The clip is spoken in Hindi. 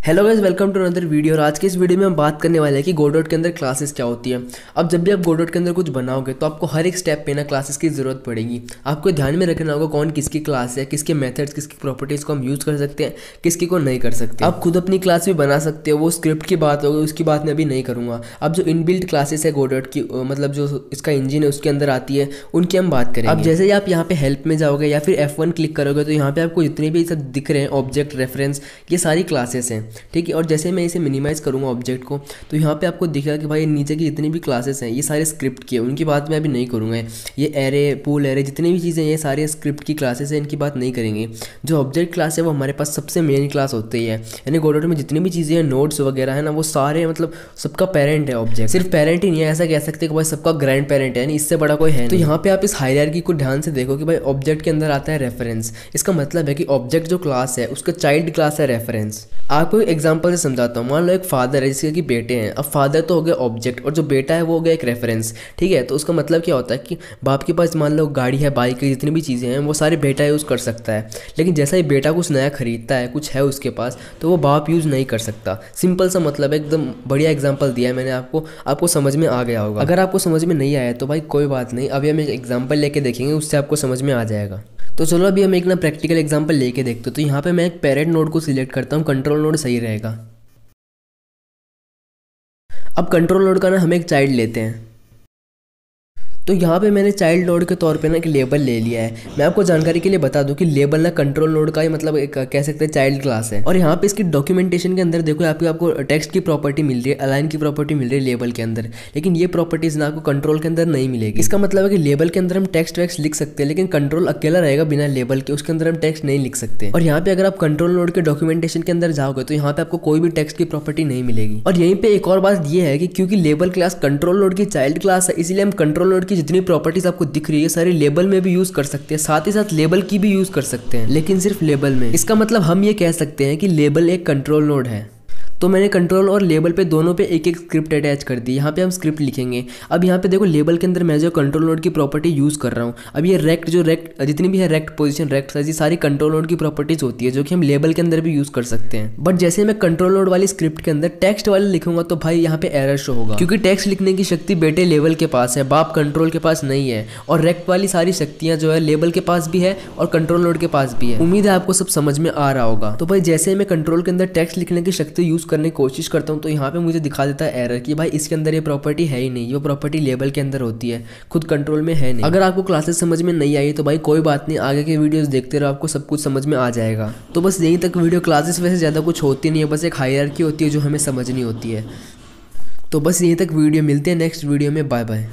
Hello guys, welcome to another video. और आज के इस वीडियो में हम बात करने वाले हैं कि गोडॉट के अंदर क्लासेस क्या होती है। अब जब भी आप गोडॉट के अंदर कुछ बनाओगे तो आपको हर एक स्टेप पे ना क्लासेस की ज़रूरत पड़ेगी। आपको ध्यान में रखना होगा कौन किसकी क्लास है, किसके मेथड्स, किसकी प्रॉपर्टीज़ को हम यूज़ कर सकते हैं, किसकी को नहीं कर सकते। आप खुद अपनी क्लास भी बना सकते हो, वो स्क्रिप्ट की बात होगी, उसकी बात मैं अभी नहीं करूँगा। अब जो इनबिल्ट क्लासेस है गोडॉट की, मतलब जो इसका इंजन है उसके अंदर आती है, उनकी हम बात करेंगे। अब जैसे ही आप यहाँ पे हेल्प में जाओगे या फिर F1 क्लिक करोगे तो यहाँ पे आपको जितने भी सब दिख रहे हैं ऑब्जेक्ट, रेफरेंस, ये सारी क्लासेस हैं, ठीक है। और जैसे मैं इसे मिनिमाइज़ करूँगा ऑब्जेक्ट को तो यहाँ पे आपको दिखेगा कि भाई नीचे की जितनी भी क्लासेस हैं ये सारे स्क्रिप्ट की है, उनकी बात मैं अभी नहीं करूँगा। ये एरे, पूल एरे, जितनी भी चीज़ें ये सारे स्क्रिप्ट की क्लासेस हैं, इनकी बात नहीं करेंगे। जो ऑब्जेक्ट क्लास है वो हमारे पास सबसे मेन क्लास होती है, यानी गोडॉट में जितनी भी चीज़ें हैं, नोड्स वगैरह है ना, वो सारे मतलब सबका पेरेंट है ऑब्जेक्ट। सिर्फ पेरेंट ही नहीं है, ऐसा कह सकते हैं कि भाई सबका ग्रैंड पेरेंट है, यानी इससे बड़ा कोई है। तो यहाँ पे आप इस हायरार्की को ध्यान से देखो कि भाई ऑब्जेक्ट के अंदर आता है रेफरेंस। इसका मतलब है कि ऑब्जेक्ट जो क्लास है उसका चाइल्ड क्लास है रेफरेंस। आपको एग्जांपल से समझाता हूँ। मान लो एक फादर है जिसके कि बेटे हैं। अब फादर तो हो गया ऑब्जेक्ट और जो बेटा है वो हो गया एक रेफरेंस, ठीक है। तो उसका मतलब क्या होता है कि बाप के पास मान लो गाड़ी है, बाइक है, जितनी भी चीज़ें हैं वो सारे बेटा यूज़ कर सकता है। लेकिन जैसा ही बेटा कुछ नया खरीदता है, कुछ है उसके पास, तो वो बाप यूज़ नहीं कर सकता। सिंपल सा मतलब है, एकदम बढ़िया एग्जाम्पल दिया है मैंने आपको समझ में आ गया होगा। अगर आपको समझ में नहीं आया तो भाई कोई बात नहीं, अभी हम एक एग्जाम्पल लेके देखेंगे, उससे आपको समझ में आ जाएगा। तो चलो अभी हम एक ना प्रैक्टिकल एग्जांपल लेके देखते हो। तो यहाँ पे मैं एक पेरेंट नोड को सिलेक्ट करता हूँ, कंट्रोल नोड सही रहेगा। अब कंट्रोल नोड का ना हम एक चाइल्ड लेते हैं। तो यहाँ पे मैंने चाइल्ड नोड के तौर पे ना एक लेबल ले लिया है। मैं आपको जानकारी के लिए बता दूं कि लेबल ना कंट्रोल नोड का ही मतलब एक कह सकते हैं चाइल्ड क्लास है। और यहाँ पे इसकी डॉक्यूमेंटेशन के अंदर देखो आपको टेक्स्ट की प्रॉपर्टी मिल रही है, अलाइन की प्रॉपर्टी मिल रही है लेबल के अंदर, लेकिन ये प्रॉपर्टीज ना आपको कंट्रोल के अंदर नहीं मिलेगी। इसका मतलब है कि लेबल के अंदर हम टेक्स्ट वैक्स लिख सकते हैं, लेकिन कंट्रोल अकेला रहेगा बिना लेबल के, उसके अंदर हम टेक्स्ट नहीं लिख सकते। और यहाँ पे अगर आप कंट्रोल नोड के डॉक्यूमेंटेशन के अंदर जाओगे तो यहाँ पे आपको कोई भी टेक्स्ट की प्रॉपर्टी नहीं मिलेगी। और यहीं पे एक और बात ये है कि क्योंकि लेबल क्लास कंट्रोल नोड की चाइल्ड क्लास है, इसलिए हम कंट्रोल नोड की जितनी प्रॉपर्टीज आपको दिख रही है सारी लेबल में भी यूज कर सकते हैं, साथ ही साथ लेबल की भी यूज कर सकते हैं, लेकिन सिर्फ लेबल में। इसका मतलब हम ये कह सकते हैं कि लेबल एक कंट्रोल नोड है। तो मैंने कंट्रोल और लेबल पे दोनों पे एक एक स्क्रिप्ट अटैच कर दी। यहाँ पे हम स्क्रिप्ट लिखेंगे। अब यहाँ पे देखो लेबल के अंदर मैं जो कंट्रोल नोड की प्रॉपर्टी यूज़ कर रहा हूँ, अब ये रेक्ट जितनी भी है, रेक्ट पोजीशन, रेक्ट साइज, ये सारी कंट्रोल नोड की प्रॉपर्टीज होती है जो कि हम लेबल के अंदर भी यूज़ कर सकते हैं। बट जैसे मैं कंट्रोल नोड वाली स्क्रिप्ट के अंदर टेक्स्ट वाले लिखूंगा तो भाई यहाँ पे एरर शो होगा, क्योंकि टेक्स्ट लिखने की शक्ति बेटे लेबल के पास है, बाप कंट्रोल के पास नहीं है। और रेक्ट वाली सारी शक्तियाँ जो है लेबल के पास भी है और कंट्रोल नोड के पास भी है। उम्मीद है आपको सब समझ में आ रहा होगा। तो भाई जैसे मैं कंट्रोल के अंदर टेक्स्ट लिखने की शक्ति यूज़ करने की कोशिश करता हूं तो यहाँ पे मुझे दिखा देता है एरर कि भाई इसके अंदर ये प्रॉपर्टी है ही नहीं, वो प्रॉपर्टी लेबल के अंदर होती है, खुद कंट्रोल में है नहीं। अगर आपको क्लासेस समझ में नहीं आई तो भाई कोई बात नहीं, आगे के वीडियोस देखते रहो, आपको सब कुछ समझ में आ जाएगा। तो बस यहीं तक वीडियो। क्लासेस वैसे ज़्यादा कुछ होती नहीं है, बस एक हायरार्की होती है जो हमें समझनी होती है। तो बस यहीं तक वीडियो, मिलते हैं नेक्स्ट वीडियो में। Bye bye.